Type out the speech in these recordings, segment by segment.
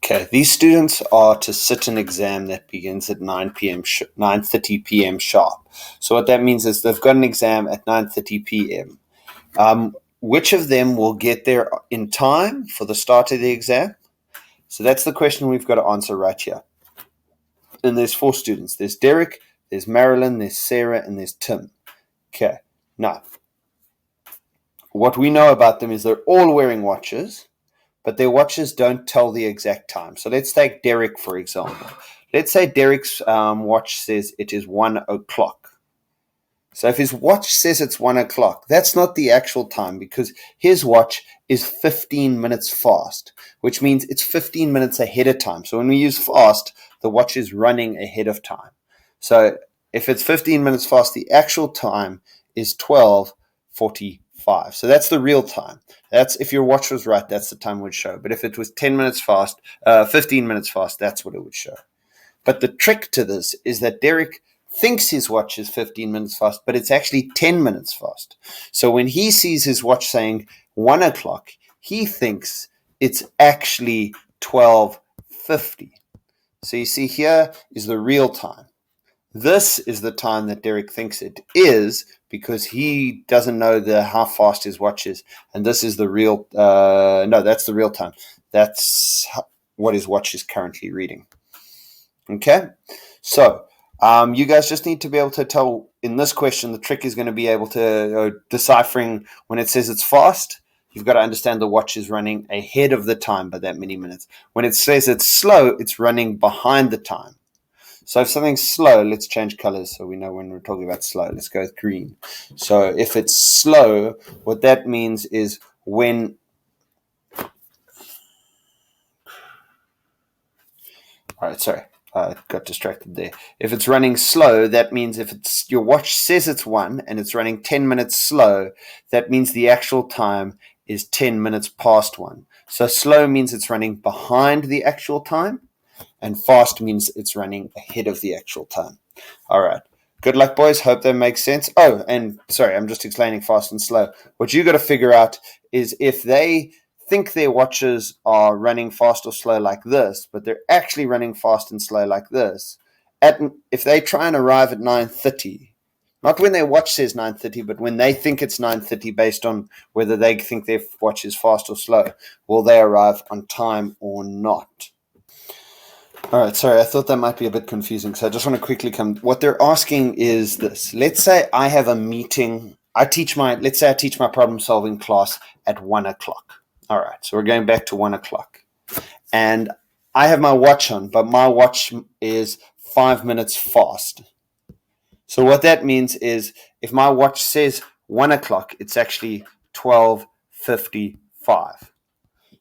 Okay, these students are to sit an exam that begins at 9:30 p.m. sharp. So what that means is they've got an exam at 9:30 p.m. Which of them will get there in time for the start of the exam? So that's the question we've got to answer right here. And there's 4 students. There's Derek, there's Marilyn, there's Sarah, and there's Tim. Okay, now, what we know about them is they're all wearing watches, but their watches don't tell the exact time. So let's take Derek, for example. Let's say Derek's watch says it is 1 o'clock. So if his watch says it's 1 o'clock, that's not the actual time because his watch is 15 minutes fast, which means it's 15 minutes ahead of time. So when we use fast, the watch is running ahead of time. So if it's 15 minutes fast, the actual time is 12:45. So that's the real time. That's if your watch was right, that's the time it would show. But if it was 10 minutes fast, 15 minutes fast, that's what it would show. But the trick to this is that Derek thinks his watch is 15 minutes fast, but it's actually 10 minutes fast. So when he sees his watch saying 1 o'clock, he thinks it's actually 12:50. So you see, here is the real time. This is the time that Derek thinks it is because he doesn't know how fast his watch is. And this is the real, that's the real time. That's what his watch is currently reading. Okay, so you guys just need to be able to tell in this question, the trick is going to be able to deciphering when it says it's fast. You've got to understand the watch is running ahead of the time by that many minutes. When it says it's slow, it's running behind the time. So if something's slow, let's change colors so we know when we're talking about slow. Let's go with green. So if it's slow, what that means is when... All right, sorry. I got distracted there. If it's running slow, that means if it's your watch says it's 1 and it's running 10 minutes slow, that means the actual time is 10 minutes past 1. So slow means it's running behind the actual time, and fast means it's running ahead of the actual time. All right. Good luck, boys. Hope that makes sense. Oh, and sorry, I'm just explaining fast and slow. What you got to figure out is if they think their watches are running fast or slow like this, but they're actually running fast and slow like this, if they try and arrive at 9:30, not when their watch says 9:30, but when they think it's 9:30 based on whether they think their watch is fast or slow, will they arrive on time or not? All right, sorry, I thought that might be a bit confusing, so I just want to quickly what they're asking is this. Let's say I have a meeting. Let's say I teach my problem-solving class at 1 o'clock. All right, so we're going back to 1 o'clock. And I have my watch on, but my watch is 5 minutes fast. So what that means is if my watch says 1 o'clock, it's actually 12:55.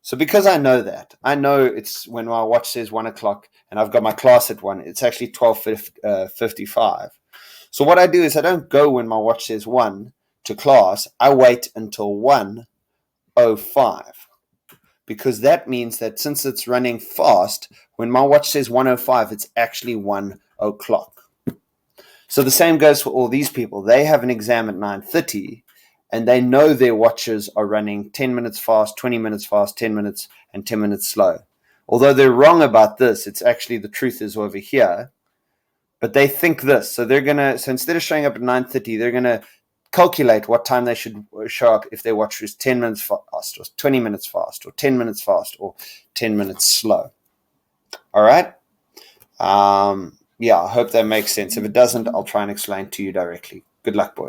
So because I know that, I know it's when my watch says 1 o'clock and I've got my class at 1, it's actually 12:55. So what I do is I don't go when my watch says 1 to class. I wait until 1:05 because that means that since it's running fast, when my watch says 1:05, it's actually 1 o'clock. So the same goes for all these people. They have an exam at 9:30. And they know their watches are running 10 minutes fast, 20 minutes fast, 10 minutes, and 10 minutes slow. Although they're wrong about this, it's actually the truth is over here. But they think this. So instead of showing up at 9:30, they're going to calculate what time they should show up if their watch is 10 minutes fast, or 20 minutes fast, or 10 minutes fast, or 10 minutes slow. All right? Yeah, I hope that makes sense. If it doesn't, I'll try and explain to you directly. Good luck, boys.